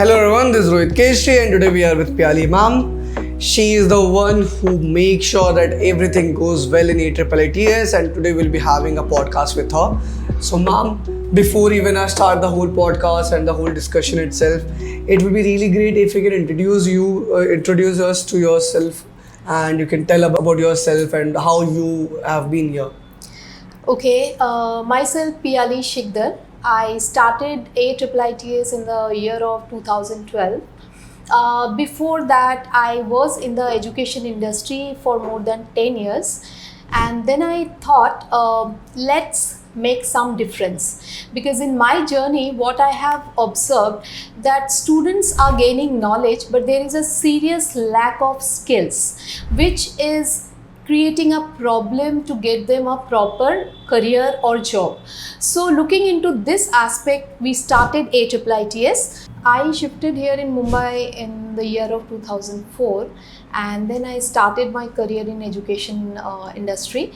Hello everyone, this is Rohit Keshri and today we are with Piyali ma'am. She is the one who makes sure that everything goes well in AIIITS and today we'll be having a podcast with her. So ma'am, before even I start the whole podcast and the whole discussion itself, it would be really great if you can introduce us to yourself and you can tell about yourself and how you have been here. Okay, myself Piyali Sikder. I started AIIITS in the year of 2012. Before that, I was in the education industry for more than 10 years. And then I thought, let's make some difference. Because in my journey, what I have observed that students are gaining knowledge, but there is a serious lack of skills, which is creating a problem to get them a proper career or job. So looking into this aspect, we started AIIITS. I shifted here in Mumbai in the year of 2004 and then I started my career in education industry.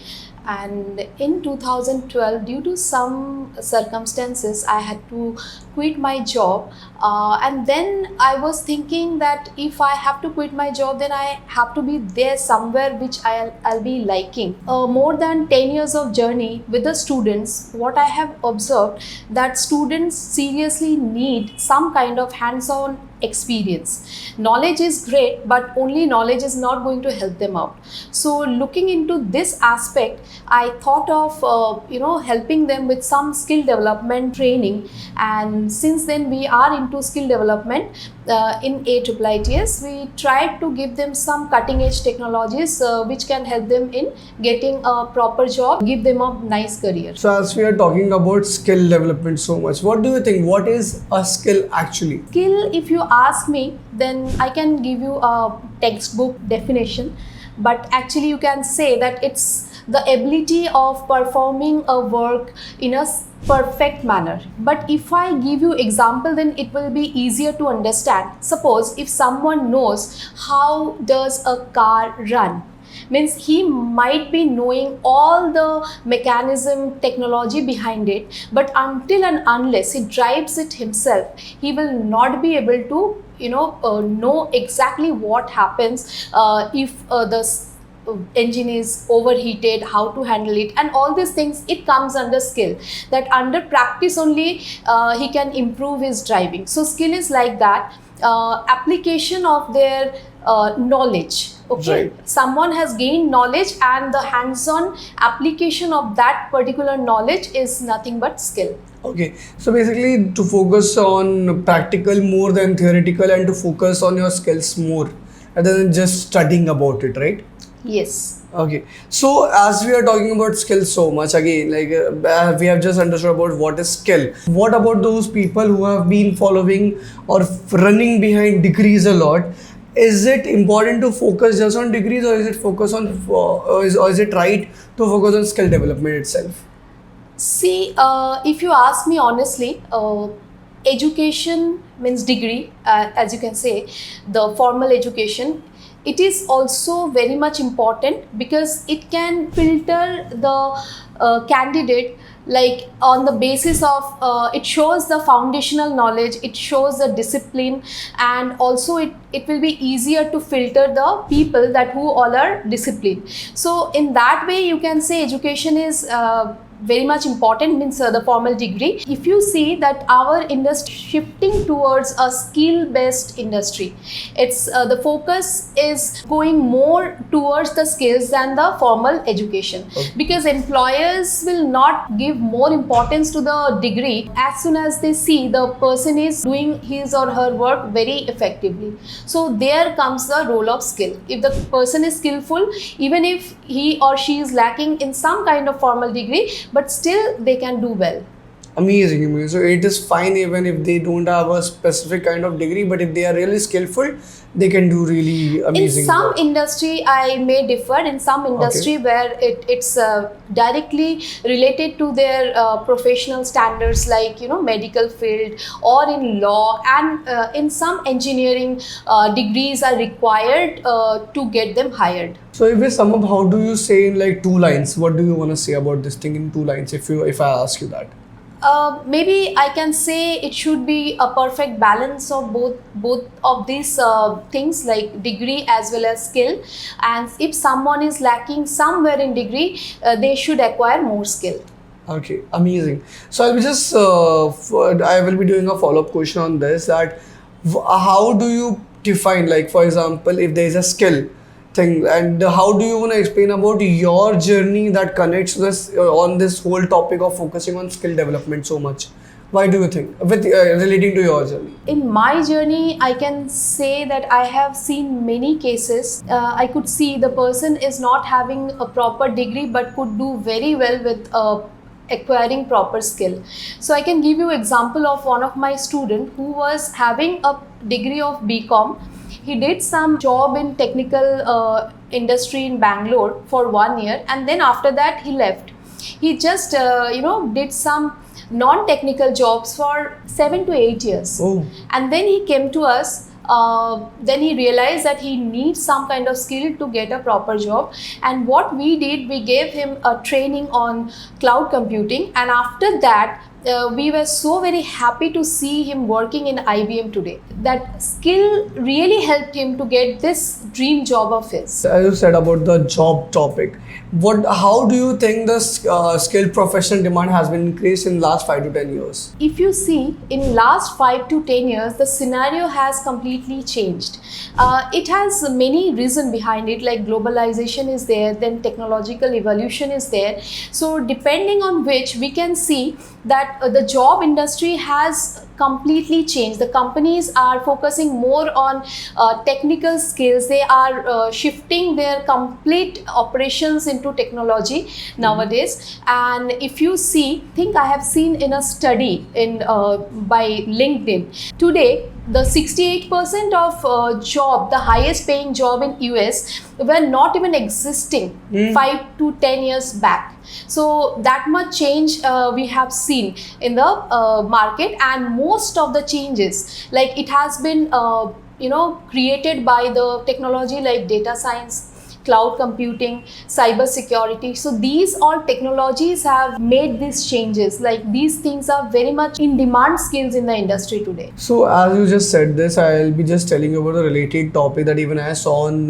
And in 2012, due to some circumstances, I had to quit my job. And then I was thinking that if I have to quit my job, then I have to be there somewhere which I'll be liking. More than 10 years of journey with the students, what I have observed that students seriously need some kind of hands-on experience. Knowledge is great, but only knowledge is not going to help them out. So looking into this aspect, I thought of helping them with some skill development training. And since then we are into skill development in AIIITS. We tried to give them some cutting edge technologies which can help them in getting a proper job, give them a nice career. So as we are talking about skill development so much, what do you think? What is a skill actually? Skill, if you ask me, then I can give you a textbook definition. But actually you can say that it's the ability of performing a work in a perfect manner. But if I give you example, then it will be easier to understand. Suppose if someone knows how does a car run, means he might be knowing all the mechanism technology behind it, but until and unless he drives it himself, he will not be able to know exactly what happens if the engine is overheated, how to handle it, and all these things. It comes under skill, that under practice only he can improve his driving. So skill is like that, application of their knowledge. Okay, right. Someone has gained knowledge and the hands-on application of that particular knowledge is nothing but skill. Okay, so basically to focus on practical more than theoretical and to focus on your skills more rather than just studying about it, right? Yes. Okay, so as we are talking about skills so much, again, we have just understood about what is skill. What about those people who have been following or running behind degrees a lot? Is it important to focus just on degrees, or is it focus on, or is it right to focus on skill development itself? See, if you ask me honestly, education means degree, as you can say, the formal education. It is also very much important because it can filter the candidate like on the basis of it shows the foundational knowledge, it shows the discipline, and also it will be easier to filter the people that who all are disciplined. So in that way you can say education is very much important, means the formal degree. If you see that our industry shifting towards a skill based industry, it's the focus is going more towards the skills than the formal education. Okay. Because employers will not give more importance to the degree as soon as they see the person is doing his or her work very effectively. So there comes the role of skill. If the person is skillful, even if he or she is lacking in some kind of formal degree, but still they can do well. Amazing. So it is fine even if they don't have a specific kind of degree, but if they are really skillful, they can do really amazing in some work. Industry I may differ. In some industry where it's directly related to their professional standards, like medical field or in law, and in some engineering degrees are required to get them hired. So if we sum up, how do you say in like 2 lines, what do you want to say about this thing in 2 lines if I ask you that? Maybe I can say it should be a perfect balance of both of these things, like degree as well as skill. And if someone is lacking somewhere in degree, they should acquire more skill. Okay, amazing. So I'll be just I will be doing a follow-up question on this, that how do you define, like for example, if there is a skill thing, and how do you want to explain about your journey that connects this on this whole topic of focusing on skill development so much? Why do you think, with relating to your journey? In my journey, I can say that I have seen many cases. I could see the person is not having a proper degree but could do very well with acquiring proper skill. So I can give you example of one of my student who was having a degree of BCom. He did some job in technical industry in Bangalore for 1 year, and then after that he left. He just did some non-technical jobs for 7 to 8 years. Oh. And then he came to us. Then he realized that he needs some kind of skill to get a proper job, and what we did, we gave him a training on cloud computing, and after that we were so very happy to see him working in IBM today. That skill really helped him to get this dream job of his. As you said about the job topic, how do you think the skilled professional demand has been increased in last 5 to 10 years? If you see, in last 5 to 10 years, the scenario has completely changed. It has many reasons behind it, like globalization is there, then technological evolution is there. So depending on which, we can see that the job industry has completely changed. The companies are focusing more on technical skills. They are shifting their complete operations into technology nowadays. And if you see, I think I have seen in a study in by LinkedIn today, the 68% of job, the highest paying job in US, were not even existing 5 to 10 years back. So that much change we have seen in the market, and most of the changes, like it has been created by the technology like data science, cloud computing, cybersecurity. So these all technologies have made these changes. Like these things are very much in demand skills in the industry today. So as you just said this, I'll be just telling you about a related topic that even I saw on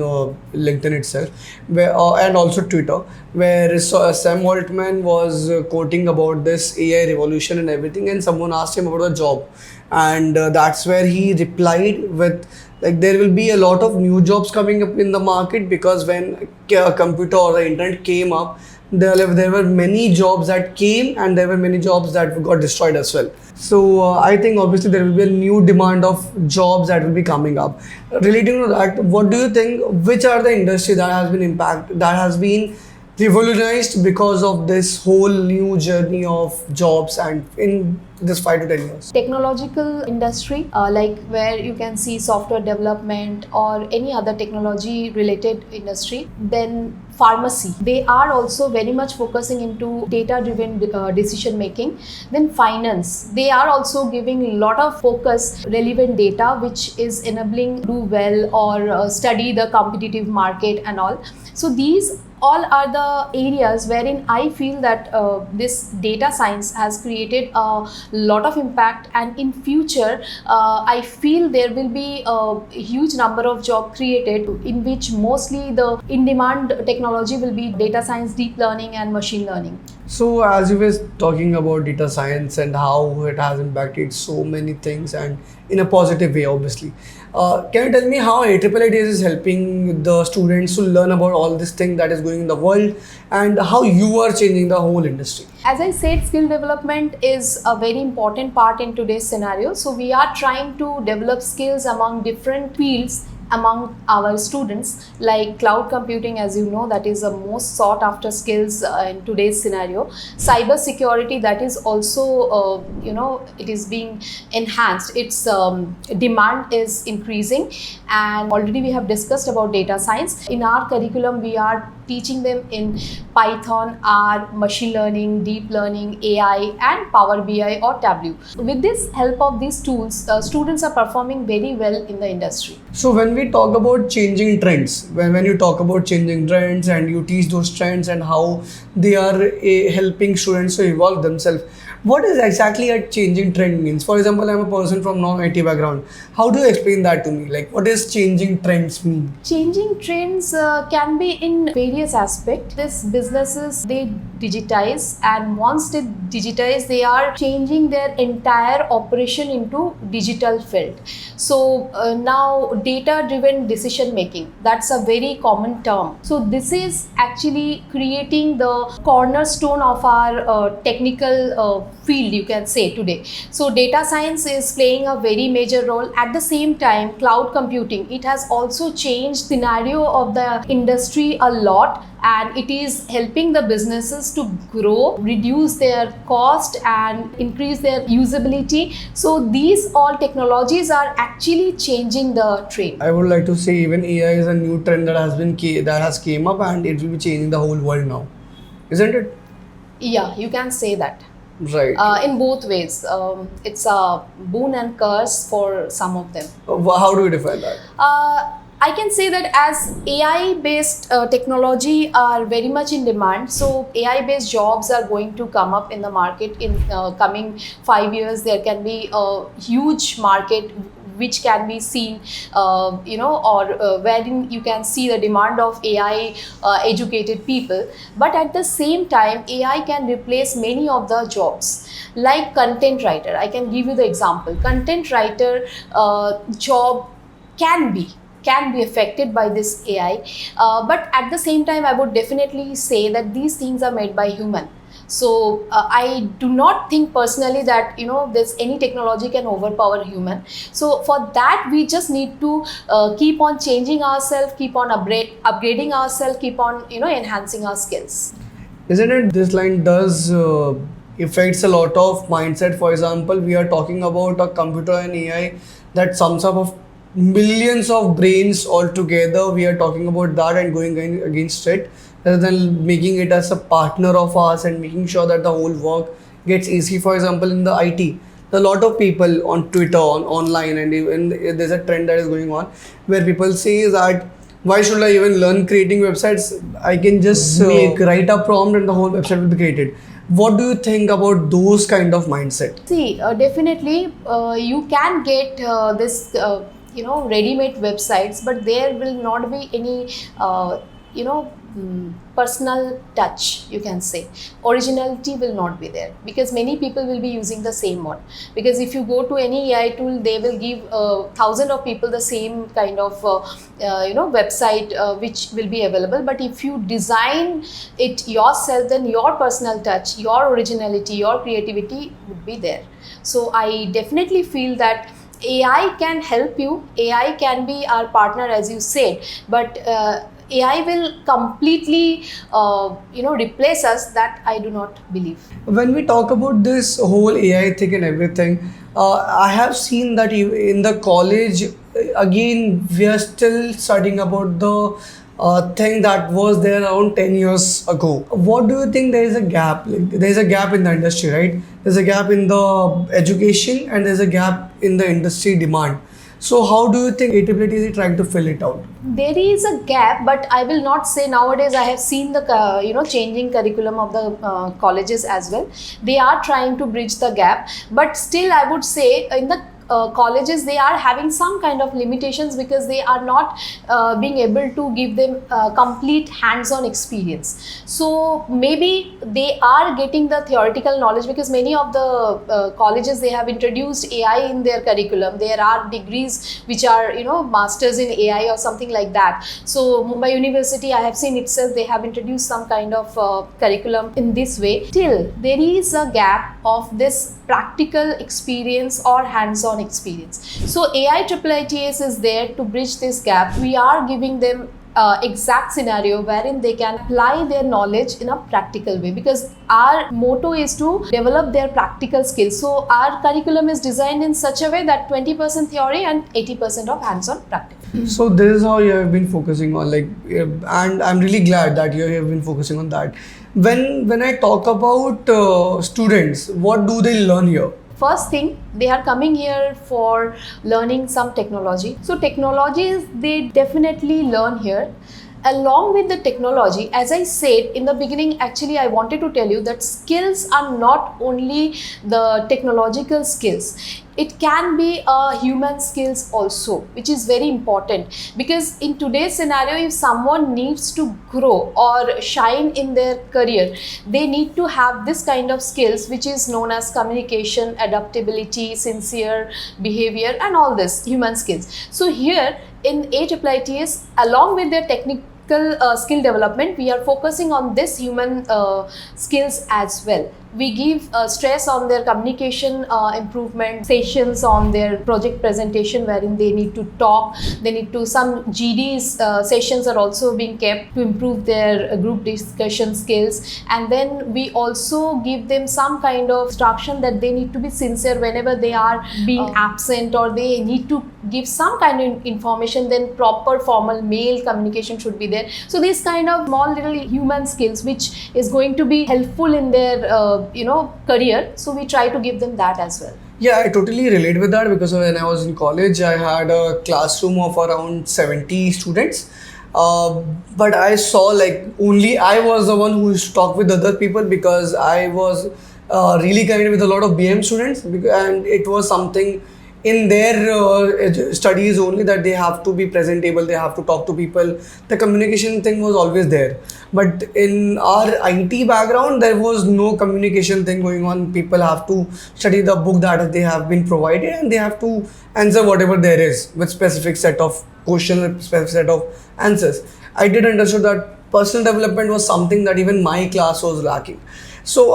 LinkedIn itself, where and also Twitter, where Sam Altman was quoting about this AI revolution and everything, and someone asked him about a job, and that's where he replied with, like, there will be a lot of new jobs coming up in the market, because when a computer or the internet came up, there were many jobs that came and there were many jobs that got destroyed as well. So I think obviously there will be a new demand of jobs that will be coming up. Relating to that, what do you think, which are the industry that has been revolutionized because of this whole new journey of jobs and in this 5 to 10 years? Technological industry, like where you can see software development or any other technology related industry. Then pharmacy, they are also very much focusing into data driven decision making. Then finance, they are also giving a lot of focus relevant data which is enabling do well or study the competitive market and all. So these all are the areas wherein I feel that this data science has created a lot of impact, and in future I feel there will be a huge number of jobs created in which mostly the in-demand technology will be data science, deep learning and machine learning. So as you were talking about data science and how it has impacted so many things and in a positive way, obviously. Can you tell me how AIIITS is helping the students to learn about all this thing that is going in the world, and how you are changing the whole industry? As I said, skill development is a very important part in today's scenario. So we are trying to develop skills among different fields among our students, like cloud computing, as you know, that is the most sought after skills in today's scenario. Cybersecurity, that is also it is being enhanced, its demand is increasing, and already we have discussed about data science. In our curriculum we are teaching them in Python, R, machine learning, deep learning, AI and Power BI or Tableau. With this help of these tools, students are performing very well in the industry. So when we talk about changing trends, when you talk about changing trends and you teach those trends and how they are helping students to evolve themselves, What is exactly a changing trend means? For example, I'm a person from non-IT background. How do you explain that to me? Like, what does changing trends mean? Changing trends can be in various aspects. These businesses, they digitize, and once they digitize, they are changing their entire operation into digital field. So now data driven decision making, that's a very common term. So this is actually creating the cornerstone of our technical field, you can say, today. So data science is playing a very major role. At the same time, cloud computing, it has also changed scenario of the industry a lot, and it is helping the businesses to grow, reduce their cost and increase their usability. So these all technologies are actually changing the trend. I would like to say even AI is a new trend that has came up, and it will be changing the whole world now, isn't it? Yeah, you can say that. Right. In both ways. It's a boon and curse for some of them. How do you define that? I can say that as AI based technology are very much in demand, so AI based jobs are going to come up in the market in coming 5 years. There can be a huge market which can be seen, or wherein you can see the demand of AI educated people. But at the same time, AI can replace many of the jobs, like content writer. I can give you the example. Content writer job can be affected by this AI, but at the same time, I would definitely say that these things are made by human. So I do not think personally that there's any technology can overpower human. So for that, we just need to keep on changing ourselves, keep on upgrading ourselves, keep on enhancing our skills. Isn't it? This line does affects a lot of mindset. For example, we are talking about a computer and AI that sums up of millions of brains all together. We are talking about that and going against it, rather than making it as a partner of ours and making sure that the whole work gets easy. For example, in the IT, there are a lot of people on Twitter, online, and even there's a trend that is going on where people say that why should I even learn creating websites? I can just write a prompt and the whole website will be created. What do you think about those kind of mindset? See, definitely you can get this ready-made websites, but there will not be any personal touch, you can say. Originality will not be there, because many people will be using the same one. Because if you go to any AI tool, they will give thousands of people the same kind of website which will be available. But if you design it yourself, then your personal touch, your originality, your creativity would be there. So I definitely feel that AI can help you, AI can be our partner, as you said, but AI will completely replace us. That I do not believe. When we talk about this whole AI thing and everything, I have seen that in the college, again, we are still studying about the thing that was there around 10 years ago. What do you think? There is a gap? Like, there is a gap in the industry, right? There's a gap in the education and there's a gap in the industry demand. So how do you think AIIITS is trying to fill it out? There is a gap, but I will not say nowadays. I have seen the changing curriculum of the colleges as well. They are trying to bridge the gap, but still I would say in the colleges they are having some kind of limitations, because they are not being able to give them complete hands-on experience. So maybe they are getting the theoretical knowledge, because many of the colleges, they have introduced AI in their curriculum. There are degrees which are masters in AI or something like that. So Mumbai University, I have seen itself, they have introduced some kind of curriculum in this way. Still there is a gap of this practical experience or hands-on experience. So AIIITS is there to bridge this gap. We are giving them exact scenario wherein they can apply their knowledge in a practical way, because our motto is to develop their practical skills. So our curriculum is designed in such a way that 20% theory and 80% of hands-on practice. So this is how you have been focusing on, and I'm really glad that you have been focusing on that. When I talk about students, what do they learn here? First thing, they are coming here for learning some technology. So technologies, they definitely learn here. Along with the technology, as I said in the beginning, actually I wanted to tell you that skills are not only the technological skills. It can be human skills also, which is very important, because in today's scenario, if someone needs to grow or shine in their career, they need to have this kind of skills, which is known as communication, adaptability, sincere behavior, and all this human skills. So here in AIITS, along with their technical skill development, we are focusing on this human skills as well. We give stress on their communication improvement, sessions on their project presentation wherein they need to talk, they need to, some GDs sessions are also being kept to improve their group discussion skills. And then we also give them some kind of instruction that they need to be sincere whenever they are being absent, or they need to give some kind of information, then proper formal mail communication should be there. So these kind of small little human skills which is going to be helpful in their career, so we try to give them that as well. Yeah, I totally relate with that, because when I was in college, I had a classroom of around 70 students. But I saw like only I was the one who used to talk with other people, because I was really connected with a lot of BM students, and it was something in their studies only that they have to be presentable, they have to talk to people. The communication thing was always there. But in our IT background, there was no communication thing going on. People have to study the book that they have been provided, and they have to answer whatever there is with specific set of questions and specific set of answers. I did understand that personal development was something that even my class was lacking. So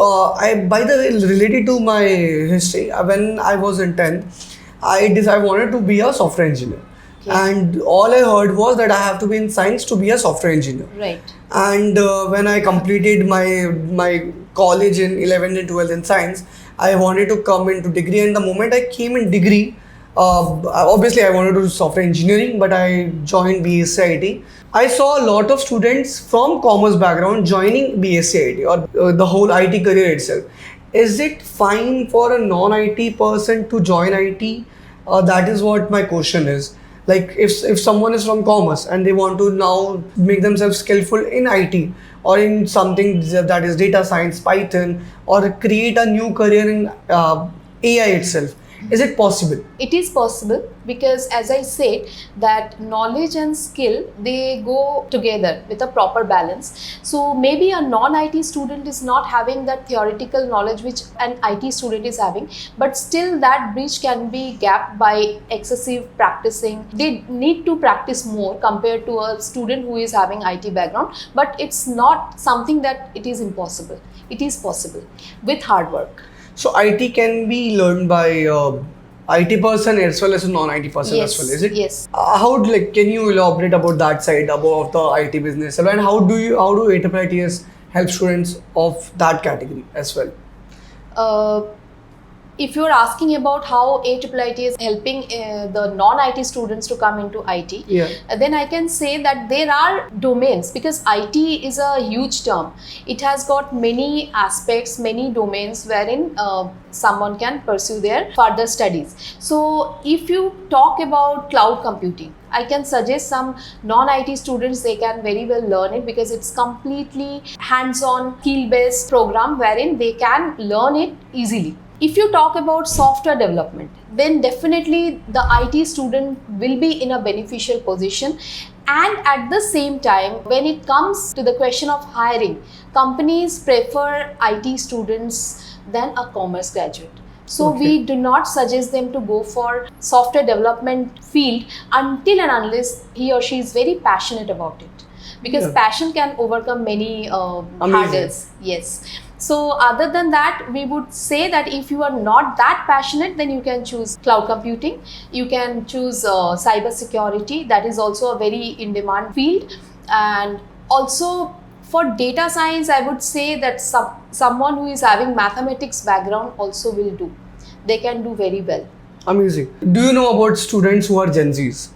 by the way, related to my history, when I was in 10th, I wanted to be a software engineer. Okay. And all I heard was that I have to be in science to be a software engineer. Right. And when I completed my college in 11th and 12th in science, I wanted to come into degree. And the moment I came in degree, obviously I wanted to do software engineering, but I joined BSc IT. I saw a lot of students from commerce background joining BSc IT, or the whole IT career itself. Is it fine for a non-IT person to join IT? That is what my question is. Like if someone is from commerce and they want to now make themselves skillful in IT or in something that is data science, Python, or create a new career in AI itself, is it possible? It is possible, because as I said that knowledge and skill, they go together with a proper balance. So maybe a non-IT student is not having that theoretical knowledge which an IT student is having, but still that bridge can be gapped by excessive practicing. They need to practice more compared to a student who is having IT background, but it's not something that it is impossible. It is possible with hard work. So IT can be learned by IT person as well as a non-IT person as well, is it? Yes. Can you elaborate about that side about the IT business, and how do AIITS help students of that category as well? If you're asking about how AIIIT is helping the non-IT students to come into IT, then I can say that there are domains, because IT is a huge term. It has got many aspects, many domains wherein someone can pursue their further studies. So if you talk about cloud computing, I can suggest some non-IT students, they can very well learn it, because it's completely hands-on, skill-based program wherein they can learn it easily. If you talk about software development, then definitely the IT student will be in a beneficial position. And at the same time, when it comes to the question of hiring, companies prefer IT students than a commerce graduate. So we do not suggest them to go for software development field until and unless he or she is very passionate about it, because passion can overcome many hurdles. Yes. So other than that, we would say that if you are not that passionate, then you can choose cloud computing. You can choose cybersecurity. That is also a very in-demand field. And also for data science, I would say that someone who is having mathematics background also will do. They can do very well. Amazing. Do you know about students who are Gen Zs?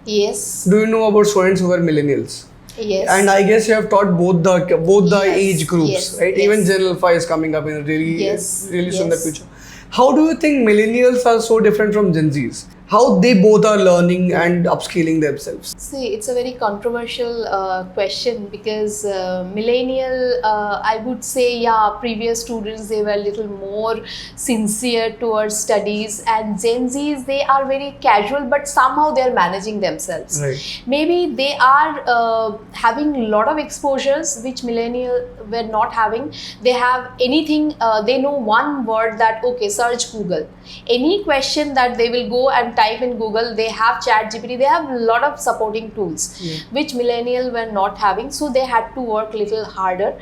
Yes. Do you know about students who are millennials? Yes. And I guess you have taught both the age groups, right? Yes. Even Gen Alpha is coming up in really soon in the future. How do you think millennials are so different from Gen Zs? how they both are learning and upskilling themselves? See, it's a very controversial question because millennial, I would say, yeah, previous students, they were a little more sincere towards studies, and Gen Zs, they are very casual, but somehow they're managing themselves. Right. Maybe they are having a lot of exposures which millennial were not having. They have anything, they know one word that, okay, search Google. Any question that they will go and type in Google, they have chat GPT, they have a lot of supporting tools which millennial were not having, so they had to work little harder.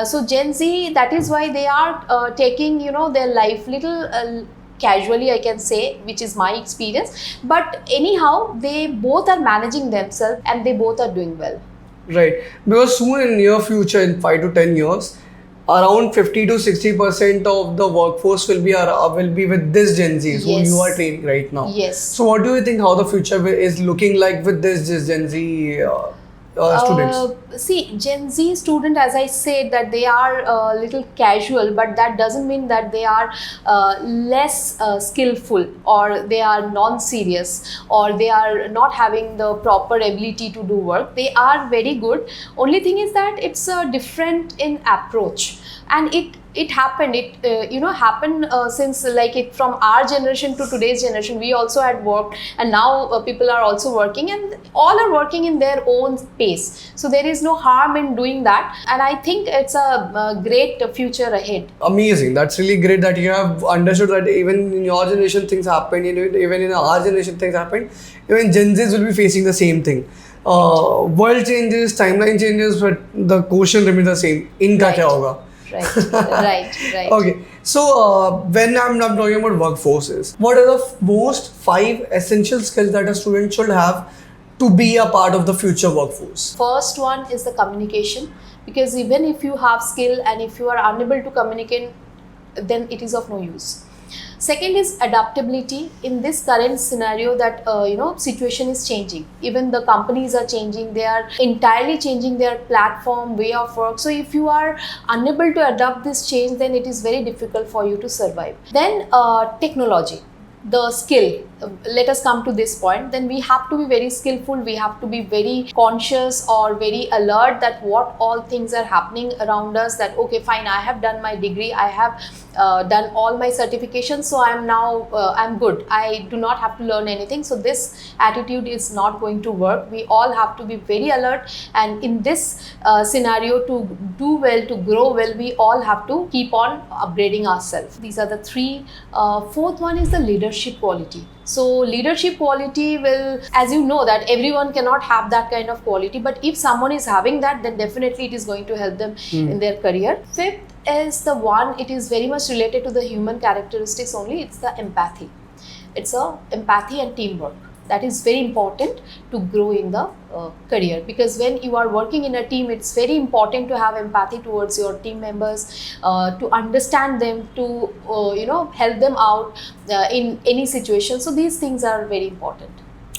So Gen Z, that is why they are taking their life little casually, I can say, which is my experience, but anyhow they both are managing themselves and they both are doing well. Right, because soon in near future, in 5 to 10 years, around 50 to 60% of the workforce will be with this Gen Zs who you are training right now. Yes. So what do you think how the future is looking like with this Gen Z students? See, Gen Z student, as I said, that they are a little casual, but that doesn't mean that they are less skillful, or they are non-serious, or they are not having the proper ability to do work. They are very good. Only thing is that it's different in approach, and it happened, happened since like it from our generation to today's generation. We also had worked, and now people are also working, and all are working in their own pace, so there is no harm in doing that, and I think it's a great future ahead. Amazing. That's really great that you have understood that even in your generation things happen, even in our generation things happen. Even Gen Zs will be facing the same thing. World changes, timeline changes, but the question remains the same. Inka kya hoga? Right. Okay, so when I'm talking about workforces, what are the most 5 essential skills that a student should have to be a part of the future workforce? First one is the communication, because even if you have skill and if you are unable to communicate, then it is of no use. Second is adaptability. In this current scenario that situation is changing, even the companies are changing, they are entirely changing their platform, way of work. So if you are unable to adapt this change, then it is very difficult for you to survive. Then technology, the skill, let us come to this point. Then we have to be very skillful, we have to be very conscious or very alert that what all things are happening around us, that okay fine, I have done my degree, I have done all my certifications, so I'm now I'm good, I do not have to learn anything. So this attitude is not going to work. We all have to be very alert, and in this scenario, to do well, to grow well, we all have to keep on upgrading ourselves. These are the 3. Fourth one is the leadership quality. So leadership quality will, as you know, that everyone cannot have that kind of quality, but if someone is having that, then definitely it is going to help them in their career. Fifth is the one, it is very much related to the human characteristics only, it's the empathy. It's empathy and teamwork. That is very important to grow in the career, because when you are working in a team, it's very important to have empathy towards your team members, to understand them, to help them out in any situation. So these things are very important.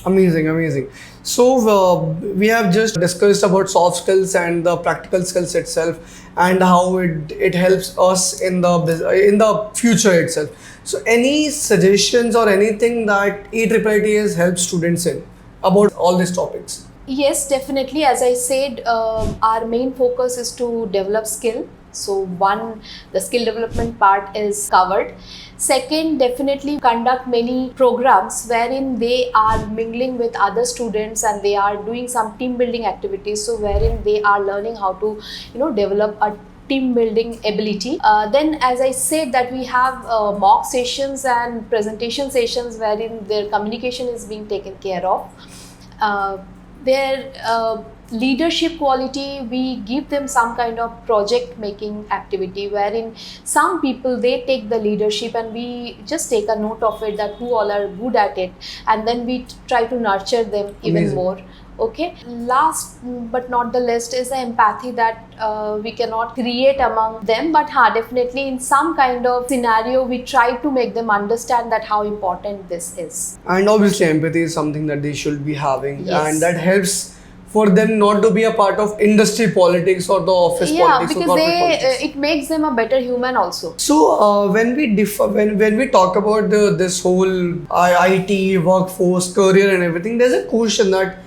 Amazing. So we have just discussed about soft skills and the practical skills itself, and how it helps us in the future itself. So any suggestions or anything that AIIITS helps students in about all these topics? Yes, definitely. As I said, our main focus is to develop skill. So one, the skill development part is covered. Second, definitely conduct many programs wherein they are mingling with other students and they are doing some team building activities. So wherein they are learning how to, develop a team building ability. Then, as I said, that we have mock sessions and presentation sessions wherein their communication is being taken care of. Their leadership quality, we give them some kind of project making activity wherein some people, they take the leadership and we just take a note of it, that who all are good at it, and then we try to nurture them even more. Okay, last but not the least is the empathy that we cannot create among them, but definitely in some kind of scenario we try to make them understand that how important this is. And obviously empathy is something that they should be having, Yes. and that helps for them not to be a part of industry politics or the office politics or because corporate politics. it makes them a better human also. So when we when we talk about this whole IT workforce career and everything, there's a question that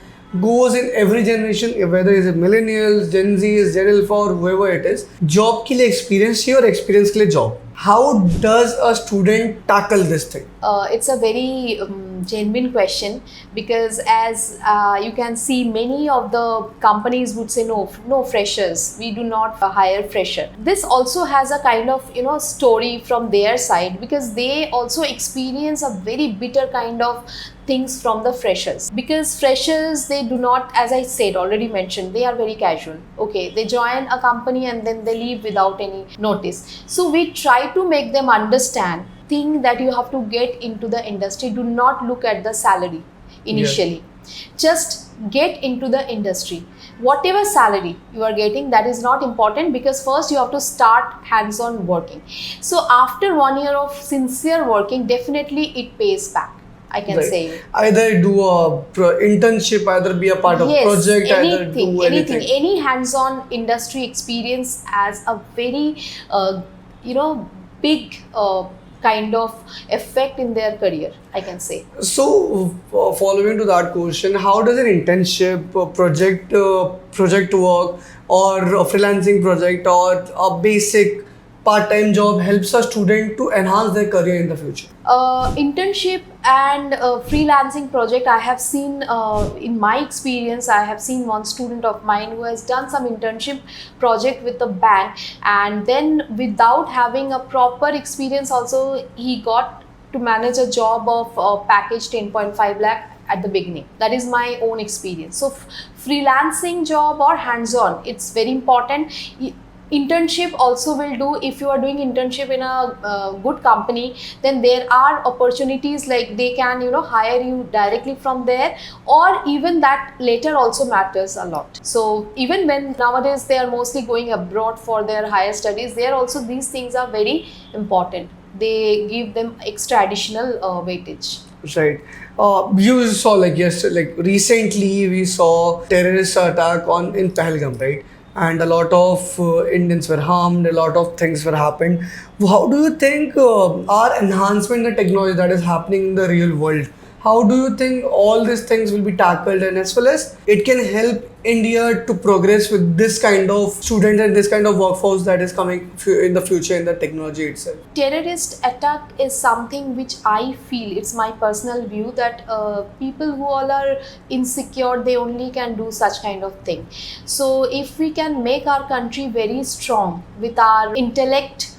goes in every generation, whether it's millennials, Gen Zs, Gen Alpha, or whoever it is. Job के लिए experience चाहिए और experience के लिए job. How does a student tackle this thing? It's a very genuine question, because as you can see, many of the companies would say no freshers. We do not hire fresher. This also has a kind of story from their side, because they also experience a very bitter kind of things from the freshers, because freshers, they do not, as I said, already mentioned, they are very casual. Okay, they join a company and then they leave without any notice. So we try to make them understand thing that you have to get into the industry. Do not look at the salary initially. Just get into the industry. Whatever salary you are getting, that is not important, because first you have to start hands-on working. So after 1 year of sincere working, definitely it pays back, I can say. Either do a internship, either be a part of project, either do anything. Any hands-on industry experience has a very, big kind of effect in their career, I can say. So, following to that question, how does an internship, project work, or a freelancing project, or a basic part-time job helps a student to enhance their career in the future? Internship and freelancing project, I have seen in my experience, I have seen one student of mine who has done some internship project with the bank, and then without having a proper experience also, he got to manage a job of package 10.5 lakh at the beginning. That is my own experience. So freelancing job or hands-on, it's very important. Internship also will do. If you are doing internship in a good company, then there are opportunities, like they can hire you directly from there, or even that later also matters a lot. So even when nowadays they are mostly going abroad for their higher studies, there also these things are very important. They give them extra additional weightage. Right. You saw recently we saw terrorist attack in Pahalgam, right? And a lot of Indians were harmed, a lot of things were happened. How do you think our enhancement in technology that is happening in the real world, how do you think all these things will be tackled, and as well as it can help India to progress with this kind of students and this kind of workforce that is coming in the future in the technology itself? Terrorist attack is something which I feel, it's my personal view, that people who all are insecure, they only can do such kind of thing. So if we can make our country very strong with our intellect,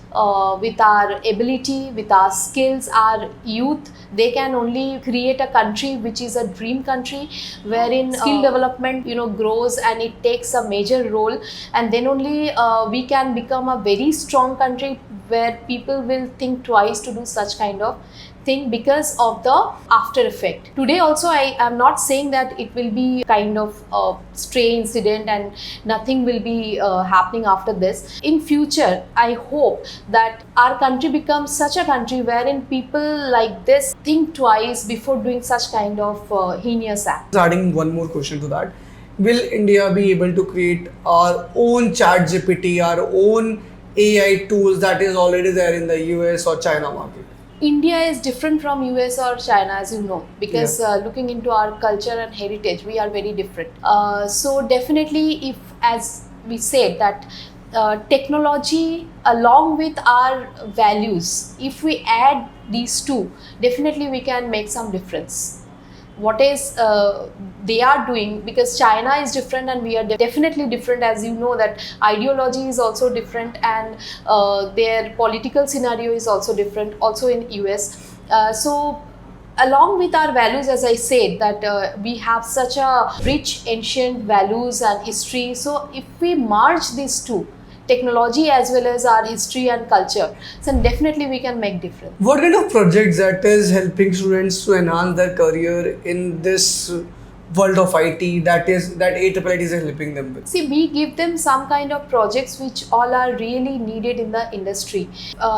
with our ability, with our skills, our youth, they can only create a country which is a dream country, wherein skill development grows and it takes a major role, and then only we can become a very strong country where people will think twice to do such kind of thing because of the after effect. Today also I am not saying that it will be kind of a stray incident and nothing will be happening after this. In future, I hope that our country becomes such a country wherein people like this think twice before doing such kind of heinous act. Adding one more question to that, will India be able to create our own chat GPT, our own AI tools that is already there in the US or China market? India is different from US or China, as you know, because looking into our culture and heritage, we are very different. So definitely, if, as we said, that technology along with our values, if we add these two, definitely we can make some difference. What is they are doing, because China is different and we are definitely different, as you know that ideology is also different, and their political scenario is also different, also in US. So along with our values, as I said, that we have such a rich ancient values and history. So if we merge these two, technology as well as our history and culture, so definitely we can make difference. What kind of projects that is helping students to enhance their career in this world of IT that AIIITS is helping them with? See, we give them some kind of projects which all are really needed in the industry.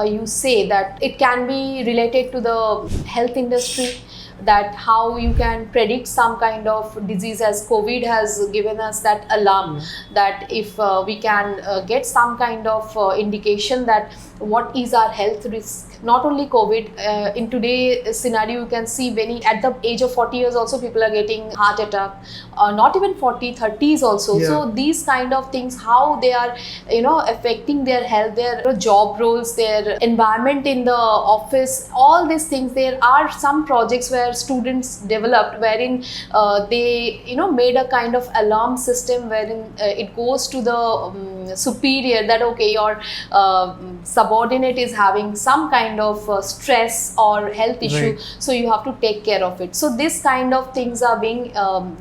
You say that it can be related to the health industry, that how you can predict some kind of disease, as COVID has given us that alarm that if we can get some kind of indication that what is our health risk. Not only COVID, in today's scenario you can see many at the age of 40 years also people are getting heart attack, not even 40, 30s also. Yeah. So these kind of things, how they are affecting their health, their job roles, their environment in the office, all these things. There are some projects where students developed wherein they made a kind of alarm system wherein it goes to the superior that okay, your subordinate is having some kind of stress or health issue, Right. so you have to take care of it. So this kind of things are being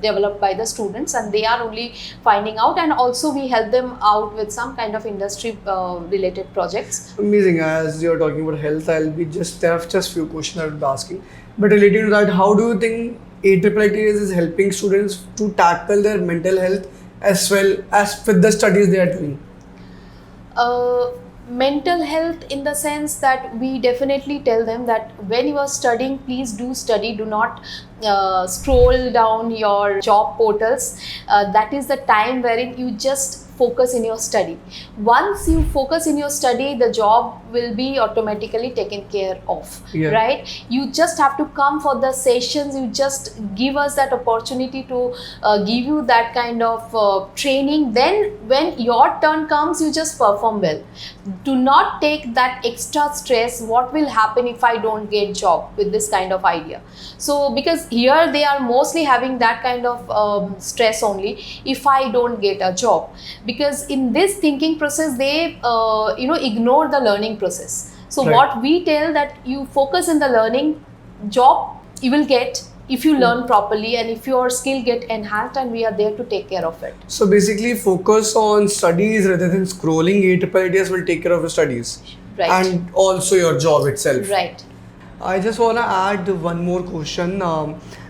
developed by the students, and they are only finding out, and also we help them out with some kind of industry related projects. Amazing. As you're talking about health, there are just few questions I will be asking. But related to that, how do you think AIIITS is helping students to tackle their mental health as well as with the studies they are doing? Mental health, in the sense that we definitely tell them that when you are studying, please do study, do not scroll down your job portals. That is the time wherein you just focus in your study. Once you focus in your study, the job will be automatically taken care of. Yeah. Right? You just have to come for the sessions. You just give us that opportunity to give you that kind of training. Then when your turn comes, you just perform well. Do not take that extra stress. What will happen if I don't get job, with this kind of idea? So because here they are mostly having that kind of stress only, if I don't get a job. Because in this thinking process, they ignore the learning process. So Right. what we tell, that you focus in the learning, job you will get if you learn properly and if your skill get enhanced, and we are there to take care of it. So basically, focus on studies rather than scrolling. AIIITS will take care of your studies. Right. And also your job itself. Right. I just want to add one more question.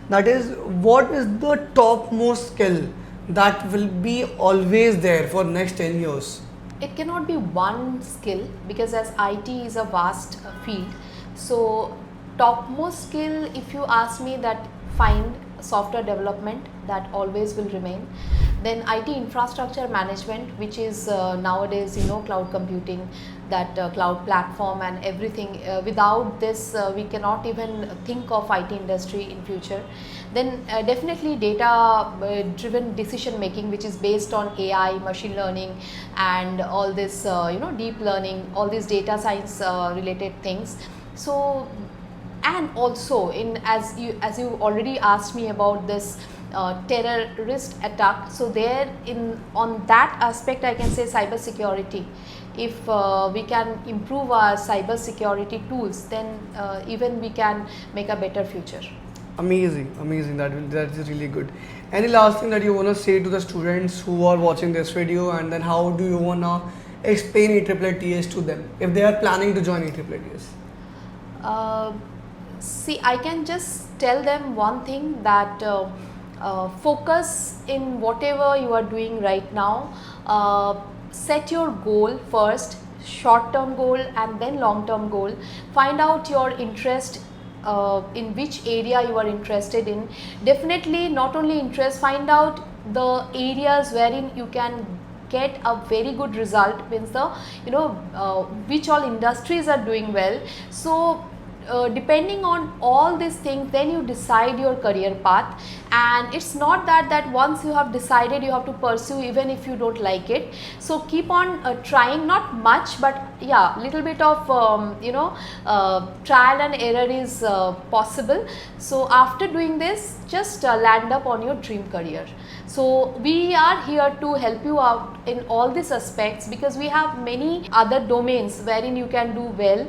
That is, what is the topmost skill that will be always there for next 10 years? It cannot be one skill, because as IT is a vast field. So topmost skill, if you ask me, that find software development, that always will remain. Then IT infrastructure management, which is nowadays cloud computing, that cloud platform and everything. Without this, we cannot even think of IT industry in future. Then definitely data driven decision making, which is based on AI, machine learning, and all this deep learning, all these data science related things. So, and also as you already asked me about this terrorist attack, so there on that aspect I can say cybersecurity. If we can improve our cybersecurity tools, then even we can make a better future. Amazing. That is really good. Any last thing that you want to say to the students who are watching this video, and then how do you want to explain AIIITS to them if they are planning to join AIIITS? See, I can just tell them one thing, that focus in whatever you are doing right now. Set your goal first, short term goal and then long term goal. Find out your interest, in which area you are interested in. Definitely not only interest, find out the areas wherein you can get a very good result, means the which all industries are doing well. So depending on all these things, then you decide your career path. And it's not that once you have decided you have to pursue even if you don't like it. So keep on trying, not much, but yeah, little bit of trial and error is possible. So after doing this, just land up on your dream career. So we are here to help you out in all these aspects, because we have many other domains wherein you can do well.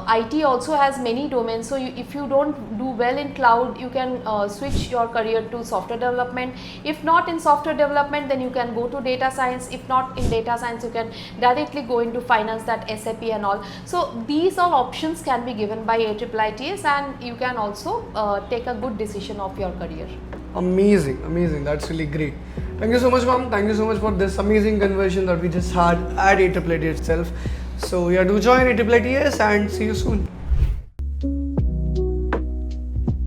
IT also has many domains, so if you don't do well in cloud, you can switch your career to software development. If not in software development, then you can go to data science. If not in data science, you can directly go into finance, that SAP and all. So these all options can be given by AIIITS, and you can also take a good decision of your career. Amazing. That's really great. Thank you so much, ma'am. Thank you so much for this amazing conversation that we just had at AIIITS itself. So yeah, do join AIIITS and see you soon.